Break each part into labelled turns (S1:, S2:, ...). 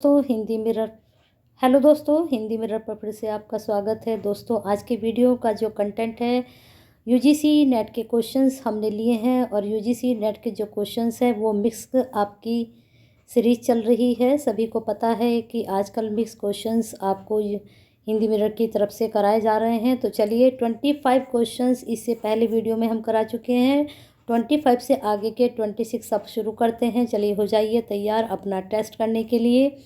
S1: तो Hindi mirror hello दोस्तों, Hindi mirror पर फिर से आपका स्वागत है। दोस्तों, आज के वीडियो का जो कंटेंट है, यूजीसी नेट के क्वेश्चंस हमने लिए हैं और यूजीसी नेट के जो क्वेश्चंस हैं वो मिक्स आपकी सीरीज चल रही है। सभी को पता है कि आजकल मिक्स क्वेश्चंस आपको हिंदी मिरर की तरफ से कराए जा रहे हैं। तो चलिए 25 क्वेश्चंस इससे पहले वीडियो में हम करा चुके हैं। 25 से आगे के 26 अब शुरू करते हैं। चलिए हो जाइए तैयार अपना टेस्ट करने के लिए।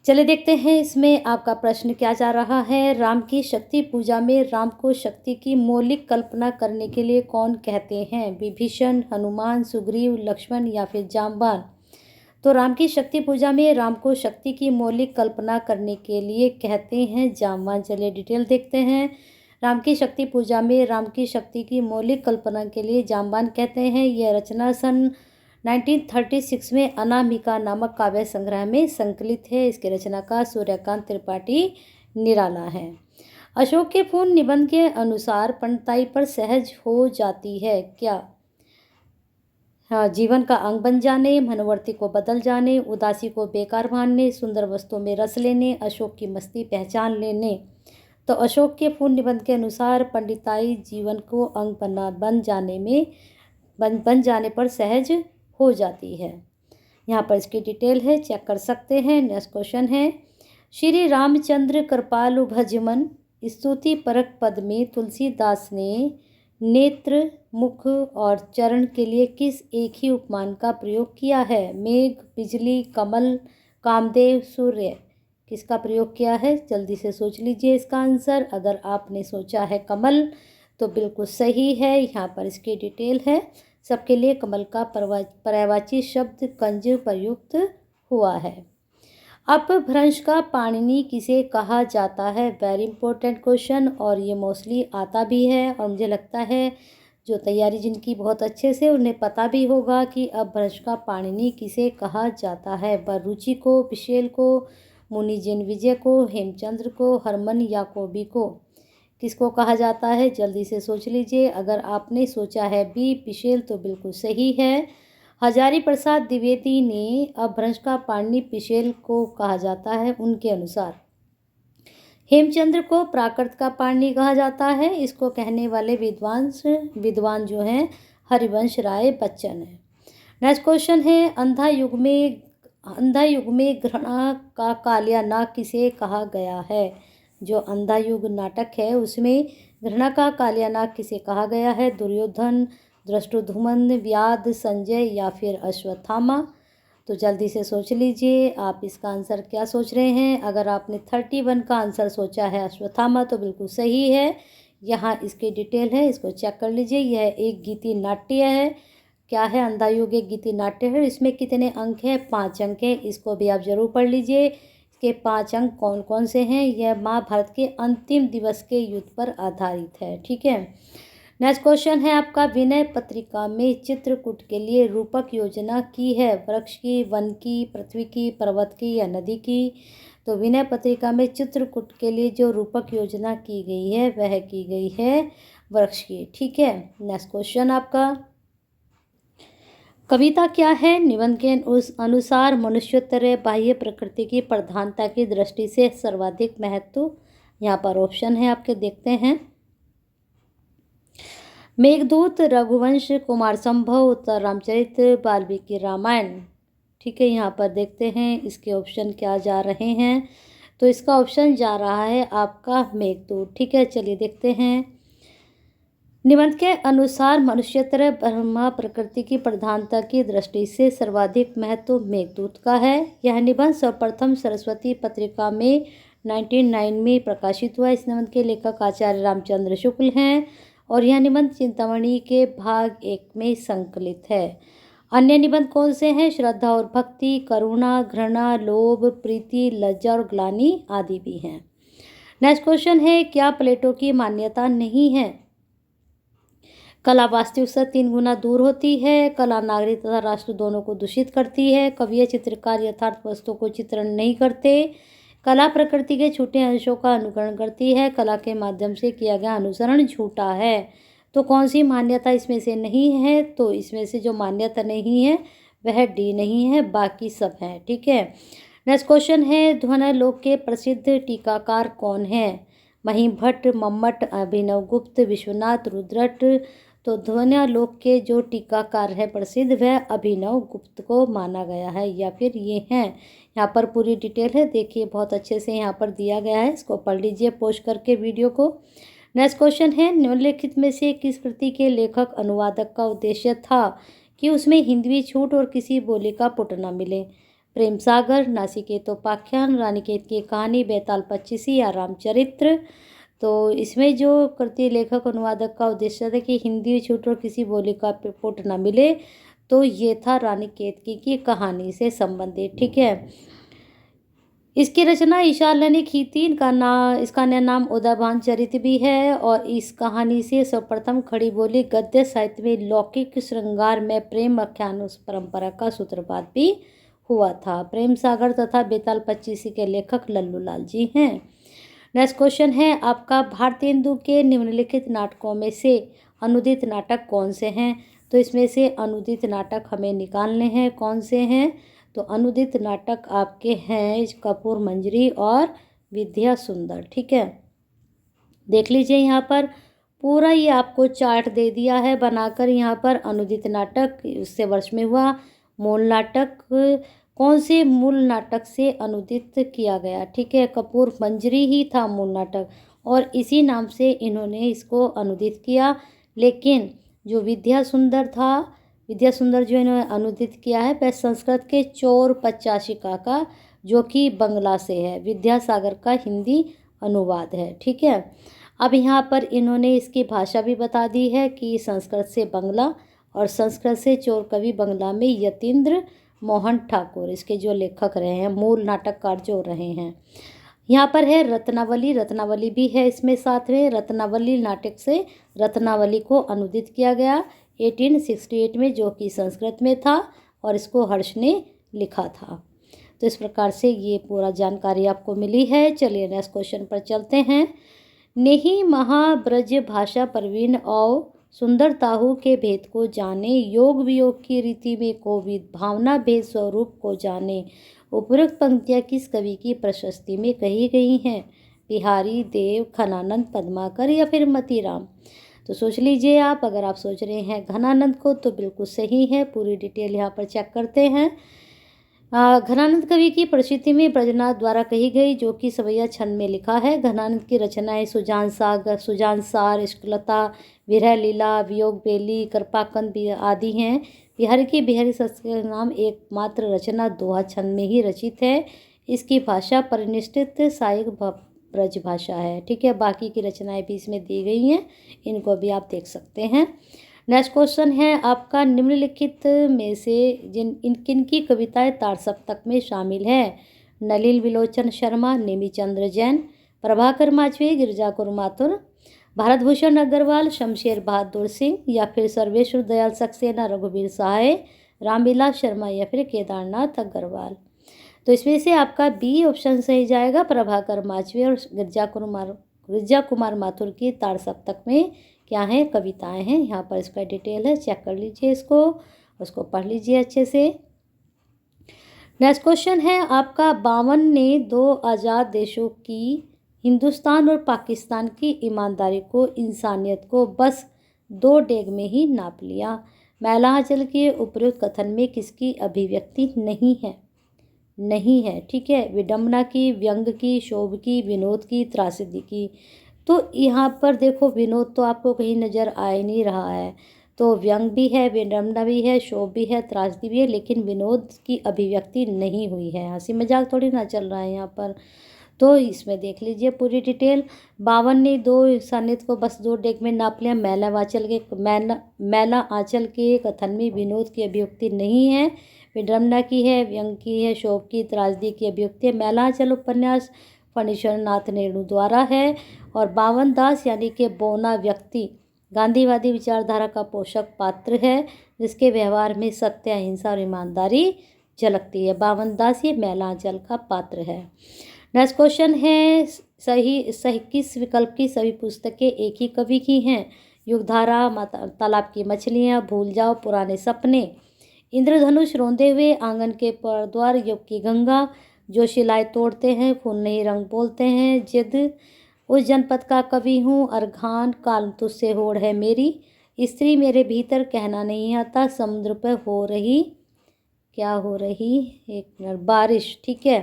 S1: चलिए देखते हैं इसमें आपका प्रश्न क्या जा रहा है। राम की शक्ति पूजा में राम को शक्ति की मौलिक कल्पना करने के लिए कौन कहते हैं? विभीषण, हनुमान, सुग्रीव, लक्ष्मण या फिर जाम्बान? तो राम की शक्ति पूजा में राम को शक्ति की मौलिक कल्पना करने के लिए कहते हैं जाम्बान। चलिए डिटेल देखते हैं। राम की शक्ति पूजा में राम की शक्ति की मौलिक कल्पना के लिए जाम्बान कहते हैं। यह रचना सन 1936 में अनामिका नामक काव्य संग्रह में संकलित है। इसके रचनाकार सूर्यकांत त्रिपाठी निराला है। अशोक के पूर्ण निबंध के अनुसार पंडिताई पर सहज हो जाती है क्या? हाँ, जीवन का अंग बन जाने, मनोवर्ती को बदल जाने, उदासी को बेकार मानने, सुंदर वस्तुओं में रस लेने, अशोक की मस्ती पहचान लेने। तो अशोक के पूर्ण निबंध के अनुसार पंडिताई जीवन को अंग बन जाने पर सहज हो जाती है। यहाँ पर इसकी डिटेल है, चेक कर सकते हैं। नेक्स्ट क्वेश्चन है, श्री रामचंद्र कृपालु भजमन स्तुति परक पद में तुलसीदास ने नेत्र, मुख और चरण के लिए किस एक ही उपमान का प्रयोग किया है? मेघ, बिजली, कमल, कामदेव, सूर्य। किसका प्रयोग किया है? जल्दी से सोच लीजिए इसका आंसर। अगर आपने सोचा है कमल तो बिल्कुल सही है। यहाँ पर इसकी डिटेल है। सबके लिए कमल का पर्यायवाची शब्द कंज प्रयुक्त हुआ है। अपभ्रंश का पाणिनि किसे कहा जाता है? वेरी इंपॉर्टेंट क्वेश्चन, और ये मोस्टली आता भी है और मुझे लगता है जो तैयारी जिनकी बहुत अच्छे से उन्हें पता भी होगा कि अपभ्रंश का पाणिनि किसे कहा जाता है। बरुचि को, पिशेल को, मुनि जन्मेजय को, हेमचंद्र को, हरमन याकोबी को। किसको कहा जाता है? जल्दी से सोच लीजिए। अगर आपने सोचा है बी पिशेल तो बिल्कुल सही है। हजारी प्रसाद द्विवेदी ने अपभ्रंश का पाणिनि पिशेल को कहा जाता है उनके अनुसार। हेमचंद्र को प्राकृत का पाणिनि कहा जाता है। इसको कहने वाले विद्वान जो हैं हरिवंश राय बच्चन है। नेक्स्ट क्वेश्चन है, अंधा युग में घृणा का कालिया नाग किसे कहा गया है? जो अंधा युग नाटक है उसमें घृणा का कालिया नाग किसे कहा गया है? दुर्योधन, दृष्टद्युम्न, व्याध, संजय या फिर अश्वत्थामा? तो जल्दी से सोच लीजिए आप इसका आंसर क्या सोच रहे हैं। अगर आपने 31 का आंसर सोचा है अश्वत्थामा तो बिल्कुल सही है। यहाँ इसकी डिटेल है, इसको चेक कर लीजिए। यह एक गीति नाट्य है। क्या है? अंधा युग एक गीति नाट्य है। इसमें कितने अंक हैं? 5 अंक हैं। इसको भी आप जरूर पढ़ लीजिए। इसके 5 अंक कौन कौन से हैं? यह महाभारत के अंतिम दिवस के युद्ध पर आधारित है। ठीक है। नेक्स्ट क्वेश्चन है आपका, विनय पत्रिका में चित्रकूट के लिए रूपक योजना की है? वृक्ष की, वन की, पृथ्वी की, पर्वत की या नदी की? तो विनय पत्रिका में चित्रकूट के लिए जो रूपक योजना की गई है वह की गई है वृक्ष की। ठीक है। नेक्स्ट क्वेश्चन आपका, कविता क्या है? निबंध के अनुसार मनुष्योत्तर बाह्य प्रकृति की प्रधानता की दृष्टि से सर्वाधिक महत्व। यहाँ पर ऑप्शन है आपके, देखते हैं। मेघदूत, रघुवंश, कुमार संभव, उत्तर रामचरित, वाल्मीकि रामायण। ठीक है, यहाँ पर देखते हैं इसके ऑप्शन क्या जा रहे हैं। तो इसका ऑप्शन जा रहा है आपका मेघदूत। ठीक है, चलिए देखते हैं। निबंध के अनुसार मनुष्योत्तर ब्रह्मा प्रकृति की प्रधानता की दृष्टि से सर्वाधिक महत्व मेघदूत का है। यह निबंध सर्वप्रथम सरस्वती पत्रिका में 1909 में प्रकाशित हुआ। इस निबंध के लेखक आचार्य रामचंद्र शुक्ल हैं और यह निबंध चिंतामणि के भाग 1 में संकलित है। अन्य निबंध कौन से हैं? श्रद्धा और भक्ति, करुणा, घृणा, लोभ, प्रीति, लज्जा और ग्लानि आदि भी हैं। नेक्स्ट क्वेश्चन है, क्या प्लेटो की मान्यता नहीं है? कला वास्तविक से 3 गुना दूर होती है। कला नागरिक तथा राष्ट्र दोनों को दूषित करती है। कवि या चित्रकार यथार्थ वस्तु को चित्रण नहीं करते। कला प्रकृति के छूटे अंशों का अनुकरण करती है। कला के माध्यम से किया गया अनुसरण झूठा है। तो कौन सी मान्यता इसमें से नहीं है? तो इसमें से जो मान्यता नहीं है वह डी नहीं है, बाकी सब हैं। ठीक है। नेक्स्ट क्वेश्चन है, ध्वन्यालोक के प्रसिद्ध टीकाकार कौन है? महीम भट्ट, मम्मट, अभिनव गुप्त, विश्वनाथ रुद्रट। तो ध्वन्यालोक के जो टीकाकार है प्रसिद्ध, वह अभिनव गुप्त को माना गया है, या फिर ये हैं। यहाँ पर पूरी डिटेल है, देखिए बहुत अच्छे से यहाँ पर दिया गया है, इसको पढ़ लीजिए पोस्ट करके वीडियो को। नेक्स्ट क्वेश्चन है, निम्नलिखित में से किस कृति के लेखक अनुवादक का उद्देश्य था कि उसमें हिंदवी छूट और किसी बोली का पुट न मिले? प्रेम सागर, नासिकेतोपाख्यान, रानीखेत की कहानी, बेताल पच्चीसी या रामचरित्र। तो इसमें जो कृति लेखक अनुवादक का उद्देश्य था कि हिंदी छूट और किसी बोली का पुट न मिले, तो ये था रानीखेत की कहानी से संबंधित। ठीक है। इसकी रचना ईशाल्य ने की थी। इसका नाम उदयभान चरित भी है, और इस कहानी से सर्वप्रथम खड़ी बोली गद्य साहित्य में लौकिक श्रृंगार में प्रेम आख्यान उस परंपरा का सूत्रपात भी हुआ था। प्रेम सागर तथा बेताल पच्चीसी के लेखक लल्लूलाल जी हैं। नेक्स्ट क्वेश्चन है आपका, भारतेंदु के निम्नलिखित नाटकों में से अनुदित नाटक कौन से हैं? तो इसमें से अनुदित नाटक हमें निकालने हैं, कौन से हैं? तो अनुदित नाटक आपके हैं कपूर मंजरी और विद्या सुंदर। ठीक है। देख लीजिए यहाँ पर पूरा ये आपको चार्ट दे दिया है बनाकर। यहाँ पर अनुदित नाटक उससे वर्ष में हुआ, मूल नाटक कौन से मूल नाटक से अनुदित किया गया? ठीक है, कपूर मंजरी ही था मूल नाटक, और इसी नाम से इन्होंने इसको अनुदित किया। लेकिन जो विद्या सुंदर था, विद्या सुंदर जो इन्होंने अनुदित किया है वह संस्कृत के चोर पच्चाशिका का, जो कि बंगला से है। विद्यासागर का हिंदी अनुवाद है। ठीक है। अब यहाँ पर इन्होंने इसकी भाषा भी बता दी है कि संस्कृत से बंगला, और संस्कृत से चोर कवि बंगला में यतीन्द्र मोहन ठाकुर इसके जो लेखक रहे हैं, मूल नाटककार जो रहे हैं। यहाँ पर है रत्नावली, रत्नावली भी है इसमें साथ में। रत्नावली नाटक से रत्नावली को अनुदित किया गया 1868 में, जो कि संस्कृत में था, और इसको हर्ष ने लिखा था। तो इस प्रकार से ये पूरा जानकारी आपको मिली है। चलिए नेक्स्ट क्वेश्चन पर चलते हैं। नेही महाब्रज भाषा प्रवीण और सुंदर ताहू के भेद को जाने, योग वियोग की रीति में कोविद भावना भेद स्वरूप को जाने। उपरोक्त पंक्तियाँ किस कवि की प्रशस्ति में कही गई हैं? बिहारी, देव, घनानंद, पद्माकर या फिर मतीराम? तो सोच लीजिए आप। अगर आप सोच रहे हैं घनानंद को तो बिल्कुल सही है। पूरी डिटेल यहाँ पर चेक करते हैं। घनानंद कवि की प्रसिद्धि में ब्रजनाथ द्वारा कही गई, जो कि सवैया छंद में लिखा है। घनानंद की रचनाएं सुजान सागर, सुजान सार, इश्कलता, विरह लीला, वियोग बेली, कृपाकंद आदि हैं। बिहारी की बिहारी संस्कृत नाम एकमात्र रचना दोहा छंद में ही रचित है। इसकी भाषा परिनिष्ठित साइक ब्रज भाषा है। ठीक है। बाकी की रचनाएं भी इसमें दी गई हैं, इनको भी आप देख सकते हैं। नेक्स्ट क्वेश्चन है आपका, निम्नलिखित में से किन की कविताएं तार सप्तक में शामिल है? नलिल विलोचन शर्मा, नेमीचंद्र जैन, प्रभाकर माचवे, गिरजाकुर माथुर, भारत भूषण अग्रवाल, शमशेर बहादुर सिंह या फिर सर्वेश्वर दयाल सक्सेना, रघुवीर सहाय, रामविलास शर्मा या फिर केदारनाथ अग्रवाल? तो इसमें से आपका बी ऑप्शन सही जाएगा। प्रभाकर माचवे और गिरजा कुमार माथुर की तार सप्तक में क्या है? कविताएं हैं। यहाँ पर इसका डिटेल है, चेक कर लीजिए इसको, उसको पढ़ लीजिए अच्छे से। नेक्स्ट क्वेश्चन है आपका, 52 ने दो आज़ाद देशों की, हिंदुस्तान और पाकिस्तान की ईमानदारी को, इंसानियत को बस 2 डेग में ही नाप लिया। मैला आंचल के उपयुक्त कथन में किसकी अभिव्यक्ति नहीं है? नहीं है। ठीक है। विडंबना की, व्यंग की, शोभ की, विनोद की, त्रासदी की? तो यहाँ पर देखो विनोद तो आपको कहीं नज़र आ ही नहीं रहा है। तो व्यंग भी है, विडंबना भी है, शोभ भी है, त्रासदी भी है, लेकिन विनोद की अभिव्यक्ति नहीं हुई है। हंसी मजाक थोड़ी ना चल रहा है यहाँ पर। तो इसमें देख लीजिए पूरी डिटेल। 52 ने दो इंसानियत को बस 2 डेग में नाप लिया। मैला आंचल के कथन में विनोद की अभिव्यक्ति नहीं है, विडंबना की है, व्यंग की है, शोभ की, त्रासदी की अभिव्यक्ति है। मैला आंचल उपन्यास फणीश्वर नाथ नेहरू द्वारा है, और बावन दास यानी कि बौना व्यक्ति गांधीवादी विचारधारा का पोषक पात्र है, जिसके व्यवहार में सत्य, अहिंसा और ईमानदारी झलकती है। बावन दास ये मैला आंचल का पात्र है। नेक्स्ट क्वेश्चन है, सही किस विकल्प की सभी पुस्तकें एक ही कवि की हैं? युगधारा, तालाब की मछलियाँ, भूल जाओ, पुराने सपने। इंद्रधनुष रोंदे हुए आंगन के परद्वार, युग की गंगा, जो शिलाएं तोड़ते हैं फूल नहीं रंग बोलते हैं, जिद उस जनपद का कवि हूँ, अर्घान काल तुझसे होड़ है मेरी, स्त्री मेरे भीतर कहना नहीं आता, समुद्र पर हो रही, क्या हो रही, एक मिनट, बारिश। ठीक है,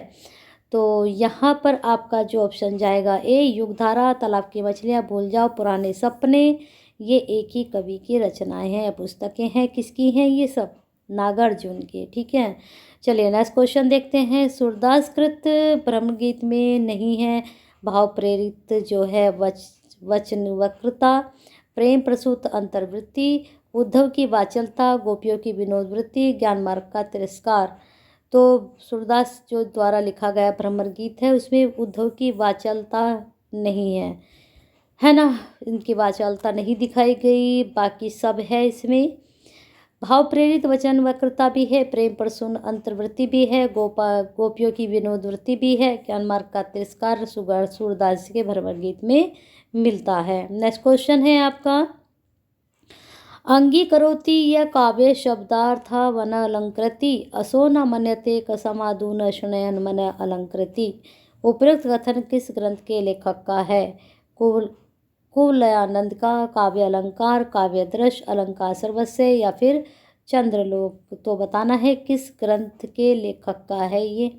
S1: तो यहाँ पर आपका जो ऑप्शन जाएगा ए, युगधारा, तालाब की मछलियाँ, भूल जाओ, पुराने सपने, ये एक ही कवि की रचनाएं हैं, पुस्तकें हैं, किसकी हैं ये सब, नागार्जुन की। ठीक है, चलिए नेक्स्ट क्वेश्चन देखते हैं। सूरदास कृत ब्रह्मगीत में नहीं है भाव प्रेरित जो है वचन वक्रता, प्रेम प्रसूत अंतर्वृत्ति, उद्धव की वाचलता, गोपियों की विनोद वृत्ति, ज्ञान मार्ग का तिरस्कार। तो सूरदास जो द्वारा लिखा गया भ्रमर गीत है उसमें उद्धव की वाचालता नहीं है ना, इनकी वाचालता नहीं दिखाई गई, बाकी सब है इसमें। भाव प्रेरित वचन वक्रता भी है, प्रेम प्रसून अंतर्वृत्ति भी है, गोपियों की विनोद वृत्ति भी है, ज्ञान मार्ग का तिरस्कार सूरदास के भ्रमर गीत में मिलता है। नेक्स्ट क्वेश्चन है आपका, अंगीकरोति यह काव्य शब्दार्था वन अलंकृति, असो न मन्यते कसमादून शनयन मन अलंकृति। उपयुक्त कथन किस ग्रंथ के लेखक का है? कुवलयानंद का, काव्य अलंकार, काव्य दृश्य, अलंकार सर्वस्व या फिर चंद्रलोक। तो बताना है किस ग्रंथ के लेखक का है ये।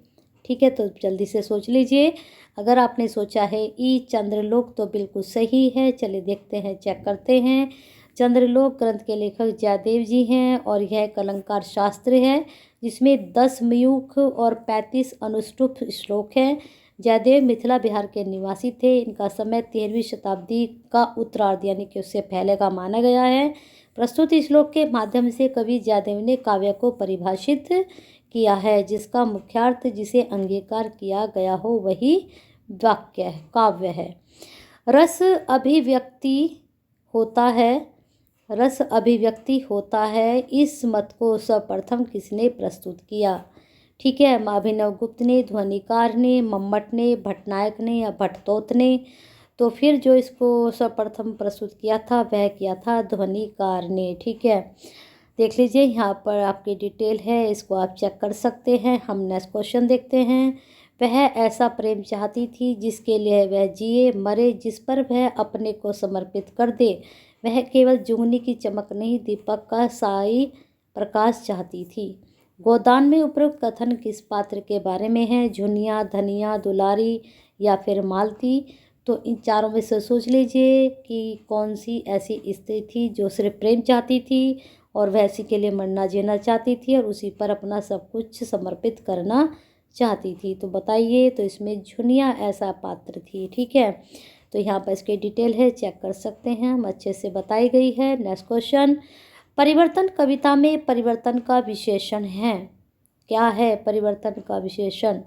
S1: ठीक है, तो जल्दी से सोच लीजिए। अगर आपने सोचा है ई चंद्रलोक तो बिल्कुल सही है। चलिए देखते हैं, चेक करते हैं। चंद्रलोक ग्रंथ के लेखक जयदेव जी हैं और यह एक अलंकार शास्त्र है जिसमें 10 मयूख और 35 अनुष्टुप श्लोक हैं। जयदेव मिथिला बिहार के निवासी थे। इनका समय 13वीं शताब्दी का उत्तरार्ध यानी कि उससे पहले का माना गया है। प्रस्तुत श्लोक के माध्यम से कवि जयदेव ने काव्य को परिभाषित किया है, जिसका मुख्यार्थ जिसे अंगीकार किया गया हो वही वाक्य है, काव्य है। रस अभिव्यक्ति होता है, रस अभिव्यक्ति होता है, इस मत को सर्वप्रथम किसने प्रस्तुत किया? ठीक है, अभिनव गुप्त ने, ध्वनिकार ने, मम्मट ने, भट्टनायक ने या भट्टतोत ने। तो फिर जो इसको सर्वप्रथम प्रस्तुत किया था वह किया था ध्वनिकार ने। ठीक है, देख लीजिए यहाँ पर आपकी डिटेल है, इसको आप चेक कर सकते हैं। हम नेक्स्ट क्वेश्चन देखते हैं। वह ऐसा प्रेम चाहती थी जिसके लिए वह जिए मरे, जिस पर वह अपने को समर्पित कर दे। वह केवल जुगनी की चमक नहीं, दीपक का साई प्रकाश चाहती थी। गोदान में उपयुक्त कथन किस पात्र के बारे में है? झुनिया, धनिया, दुलारी या फिर मालती। तो इन चारों में से सोच लीजिए कि कौन सी ऐसी स्त्री थी जो सिर्फ प्रेम चाहती थी और वह इसी के लिए मरना जीना चाहती थी और उसी पर अपना सब कुछ समर्पित करना चाहती थी। तो बताइए, तो इसमें झुनिया ऐसा पात्र थी। ठीक है, तो यहाँ पर इसकी डिटेल है, चेक कर सकते हैं, हम अच्छे से बताई गई है। नेक्स्ट क्वेश्चन, परिवर्तन कविता में परिवर्तन का विशेषण है, क्या है परिवर्तन का विशेषण?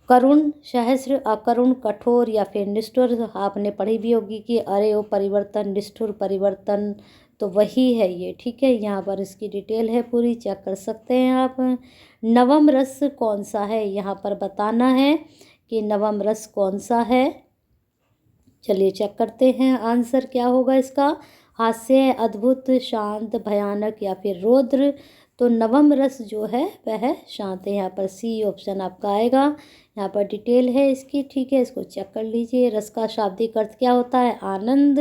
S1: करुण, सहस्र, अकरुण, कठोर या फिर निष्ठुर। आपने पढ़ी भी होगी कि अरे ओ परिवर्तन, निष्ठुर परिवर्तन, तो वही है ये। ठीक है, यहाँ पर इसकी डिटेल है पूरी, चेक कर सकते हैं आप। नवम रस कौन सा है? यहाँ पर बताना है कि नवम रस कौन सा है। चलिए चेक करते हैं, आंसर क्या होगा इसका? हास्य, अद्भुत, शांत, भयानक या फिर रौद्र। तो नवम रस जो है वह शांत है। यहाँ पर सी ऑप्शन आपका आएगा। यहाँ पर डिटेल है इसकी। ठीक है, इसको चेक कर लीजिए। रस का शाब्दिक अर्थ क्या होता है? आनंद।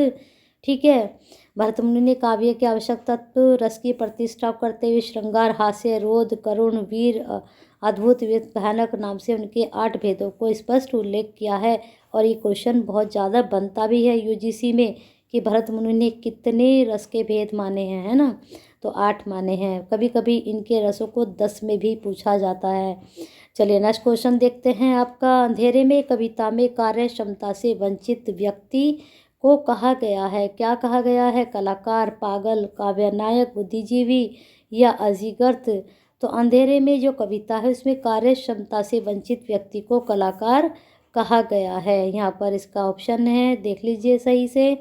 S1: ठीक है, भरतमुनि ने काव्य के आवश्यक तत्व रस की प्रतिष्ठा करते हुए श्रृंगार, हास्य, रोध, करुण, वीर, अद्भुत, भयानक नाम से उनके 8 भेदों को स्पष्ट उल्लेख किया है। और ये क्वेश्चन बहुत ज़्यादा बनता भी है यूजीसी में कि भरतमुनि ने कितने रस के भेद माने हैं, है ना? तो 8 माने हैं। कभी कभी इनके रसों को 10 में भी पूछा जाता है। चलिए नेक्स्ट क्वेश्चन देखते हैं आपका। अंधेरे में कविता में कार्य क्षमता से वंचित व्यक्ति को कहा गया है, क्या कहा गया है? कलाकार, पागल, काव्य नायक, बुद्धिजीवी या अजीगर्त। तो अंधेरे में जो कविता है उसमें कार्य क्षमता से वंचित व्यक्ति को कलाकार कहा गया है। यहाँ पर इसका ऑप्शन है, देख लीजिए सही से,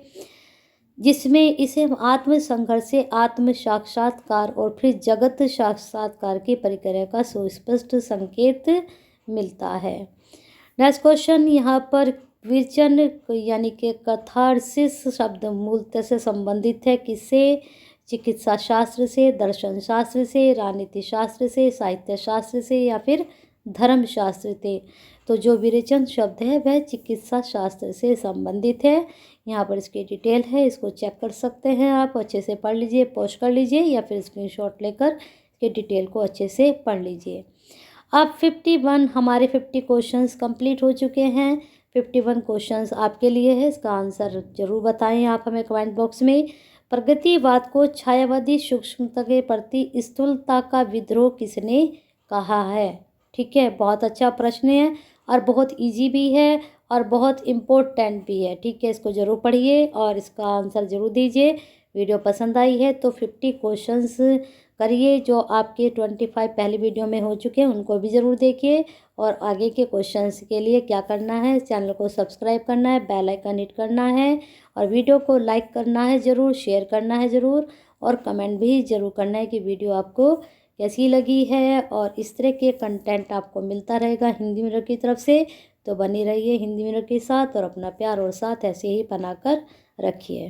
S1: जिसमें इसे आत्म संघर्ष से आत्म साक्षात्कार और फिर जगत साक्षात्कार की प्रक्रिया का सुस्पष्ट संकेत मिलता है। नेक्स्ट क्वेश्चन, यहाँ पर विरचन यानी कि कथारसिस शब्द मूलतः से संबंधित है किससे? चिकित्सा शास्त्र से, दर्शन शास्त्र से, राजनीति शास्त्र से, साहित्य शास्त्र से या फिर धर्म शास्त्र से। तो जो विरेचन शब्द है वह चिकित्सा शास्त्र से संबंधित है। यहाँ पर इसकी डिटेल है, इसको चेक कर सकते हैं आप, अच्छे से पढ़ लीजिए, पॉज कर लीजिए या फिर स्क्रीनशॉट लेकर इसके डिटेल को अच्छे से पढ़ लीजिए। अब 51 हमारे 50 क्वेश्चंस कंप्लीट हो चुके हैं। 51 क्वेश्चंस आपके लिए है, इसका आंसर जरूर बताएं आप हमें कमेंट बॉक्स में। प्रगतिवाद को छायावादी सूक्ष्मता के प्रति स्थूलता का विद्रोह किसने कहा है? ठीक है, बहुत अच्छा प्रश्न है और बहुत इजी भी है और बहुत इम्पोर्टेंट भी है। ठीक है, इसको ज़रूर पढ़िए और इसका आंसर ज़रूर दीजिए। वीडियो पसंद आई है तो 50 क्वेश्चंस करिए, जो आपके 25 पहली वीडियो में हो चुके हैं उनको भी ज़रूर देखिए। और आगे के क्वेश्चंस के लिए क्या करना है, चैनल को सब्सक्राइब करना है, बेल आइकन हिट करना है और वीडियो को लाइक करना है ज़रूर, शेयर करना है ज़रूर और कमेंट भी ज़रूर करना है कि वीडियो आपको कैसी लगी है। और इस तरह के कंटेंट आपको मिलता रहेगा हिंदी मिरर की तरफ से, तो बनी रहिए हिंदी मिरर के साथ और अपना प्यार और साथ ऐसे ही बनाकर रखिए।